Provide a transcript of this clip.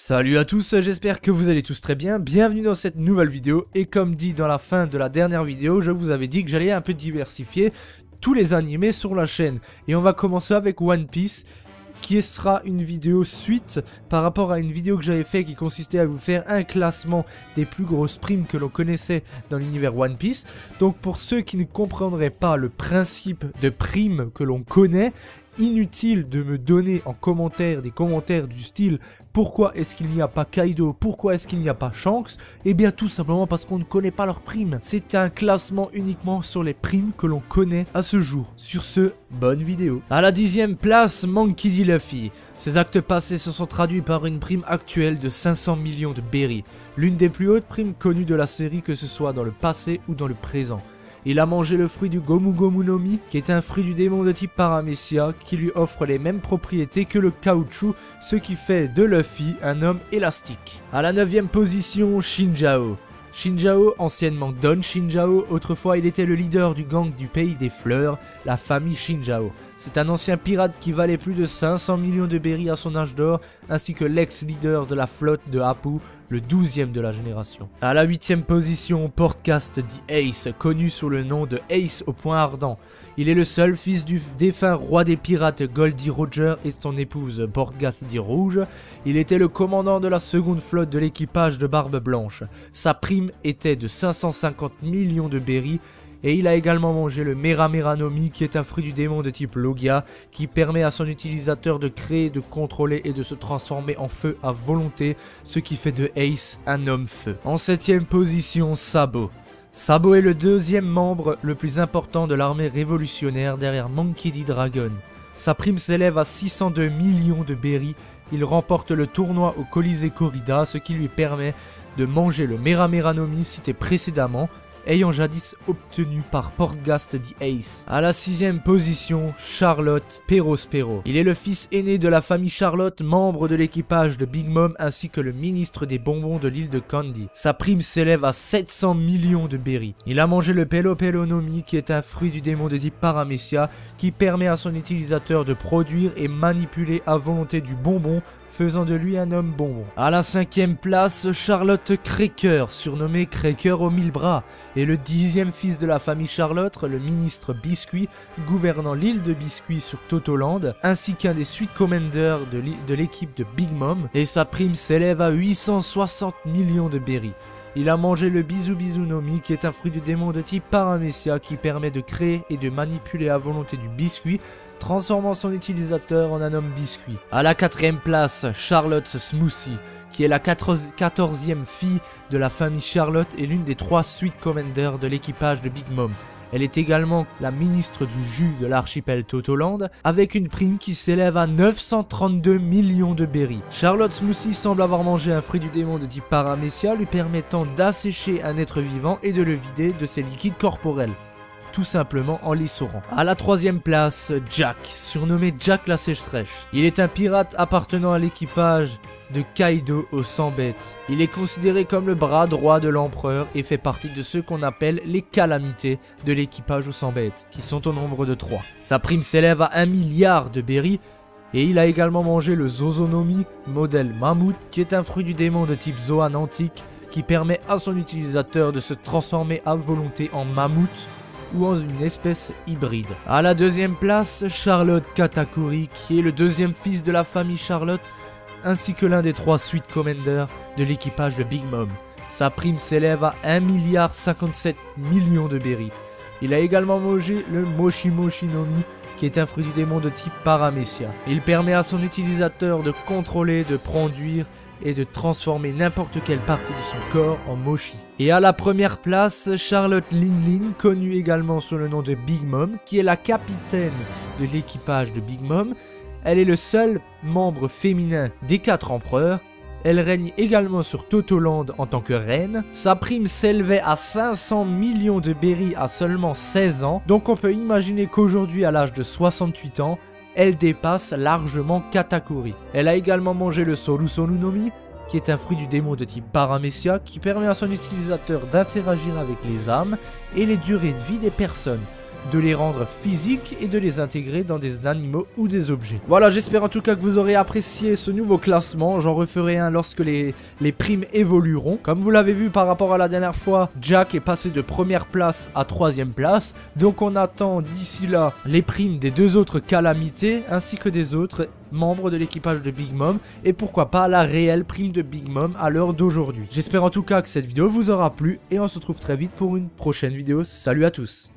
Salut à tous, j'espère que vous allez tous très bien, bienvenue dans cette nouvelle vidéo. Et comme dit dans la fin de la dernière vidéo, je vous avais dit que j'allais un peu diversifier tous les animés sur la chaîne. Et on va commencer avec One Piece, qui sera une vidéo suite par rapport à une vidéo que j'avais fait qui consistait à vous faire un classement des plus grosses primes que l'on connaissait dans l'univers One Piece. Donc pour ceux qui ne comprendraient pas le principe de primes que l'on connaît, inutile de me donner en commentaire des commentaires du style pourquoi est-ce qu'il n'y a pas Kaido, pourquoi est-ce qu'il n'y a pas Shanks. Et bien tout simplement parce qu'on ne connaît pas leurs primes. C'est un classement uniquement sur les primes que l'on connaît à ce jour. Sur ce, bonne vidéo. À la 10e place, Monkey D. Luffy. Ses actes passés se sont traduits par une prime actuelle de 500 millions de berry. L'une des plus hautes primes connues de la série, que ce soit dans le passé ou dans le présent. Il a mangé le fruit du Gomu Gomu no Mi, qui est un fruit du démon de type Paramecia, qui lui offre les mêmes propriétés que le caoutchouc, ce qui fait de Luffy un homme élastique. À la 9e position, Shinjao. Shinjao, anciennement Don Shinjao, autrefois il était le leader du gang du pays des fleurs, la famille Shinjao. C'est un ancien pirate qui valait plus de 500 millions de berry à son âge d'or, ainsi que l'ex-leader de la flotte de Apu, le 12e de la génération. À la 8e position, Portcast The Ace, connu sous le nom de Ace au point ardent. Il est le seul fils du défunt roi des pirates Goldie Roger et son épouse Portgas dit Rouge. Il était le commandant de la seconde flotte de l'équipage de Barbe Blanche. Sa prime était de 550 millions de berry. Et il a également mangé le Mera Mera no Mi, qui est un fruit du démon de type Logia, qui permet à son utilisateur de créer, de contrôler et de se transformer en feu à volonté, ce qui fait de Ace un homme feu. En 7e position, Sabo. Sabo est le deuxième membre le plus important de l'armée révolutionnaire derrière Monkey D. Dragon. Sa prime s'élève à 602 millions de berry. Il remporte le tournoi au Colisée Corrida, ce qui lui permet de manger le Mera Mera no Mi cité précédemment, ayant jadis obtenu par Portgast The Ace. À la 6e position, Charlotte Perospero. Il est le fils aîné de la famille Charlotte, membre de l'équipage de Big Mom ainsi que le ministre des bonbons de l'île de Candy. Sa prime s'élève à 700 millions de berry. Il a mangé le Pelo Pelo no Mi, qui est un fruit du démon de type Paramecia, qui permet à son utilisateur de produire et manipuler à volonté du bonbon, faisant de lui un homme bonbon. À la 5e place, Charlotte Cracker, surnommée Cracker aux 1000 bras, est le 10e fils de la famille Charlotte, le ministre Biscuit, gouvernant l'île de Biscuit sur Totoland, ainsi qu'un des suite commanders de l'équipe de Big Mom, et sa prime s'élève à 860 millions de berry. Il a mangé le Bizu Bizu no Mi, qui est un fruit du démon de type Paramecia qui permet de créer et de manipuler à volonté du biscuit, transformant son utilisateur en un homme biscuit. À la 4e place, Charlotte Smoothie, qui est la 14e fille de la famille Charlotte et l'une des 3 suite commanders de l'équipage de Big Mom. Elle est également la ministre du jus de l'archipel Totoland, avec une prime qui s'élève à 932 millions de berry. Charlotte Smoothie semble avoir mangé un fruit du démon de type Paramecia, lui permettant d'assécher un être vivant et de le vider de ses liquides corporels, tout simplement en l'essorant. À la 3e place, Jack, surnommé Jack la Sèche-Sèche. Il est un pirate appartenant à l'équipage de Kaido aux 100 bêtes. Il est considéré comme le bras droit de l'empereur et fait partie de ceux qu'on appelle les calamités de l'équipage aux 100 bêtes, qui sont au nombre de 3. Sa prime s'élève à 1 milliard de berry. Et il a également mangé le Zozonomi modèle Mammouth, qui est un fruit du démon de type Zoan antique, qui permet à son utilisateur de se transformer à volonté en mammouth ou en une espèce hybride. À la 2e place, Charlotte Katakuri, qui est le 2e fils de la famille Charlotte, ainsi que l'un des 3 suite commanders de l'équipage de Big Mom. Sa prime s'élève à 1,57 milliard de berry. Il a également mangé le Moshi Moshi no Mi, qui est un fruit du démon de type Paramecia. Il permet à son utilisateur de contrôler, de produire et de transformer n'importe quelle partie de son corps en mochi. Et à la 1re place, Charlotte Lin Lin, connue également sous le nom de Big Mom, qui est la capitaine de l'équipage de Big Mom. Elle est le seul membre féminin des 4 empereurs. Elle règne également sur Totoland en tant que reine. Sa prime s'élevait à 500 millions de berry à seulement 16 ans. Donc on peut imaginer qu'aujourd'hui, à l'âge de 68 ans, elle dépasse largement Katakuri. Elle a également mangé le Soru Soru no Mi, qui est un fruit du démon de type Paramecia, qui permet à son utilisateur d'interagir avec les âmes et les durées de vie des personnes. de les rendre physiques et de les intégrer dans des animaux ou des objets. Voilà, j'espère en tout cas que vous aurez apprécié ce nouveau classement. J'en referai un lorsque les primes évolueront. Comme vous l'avez vu par rapport à la dernière fois, Jack est passé de première place à 3e place. Donc on attend d'ici là les primes des 2 autres calamités ainsi que des autres membres de l'équipage de Big Mom et pourquoi pas la réelle prime de Big Mom à l'heure d'aujourd'hui. J'espère en tout cas que cette vidéo vous aura plu et on se retrouve très vite pour une prochaine vidéo. Salut à tous!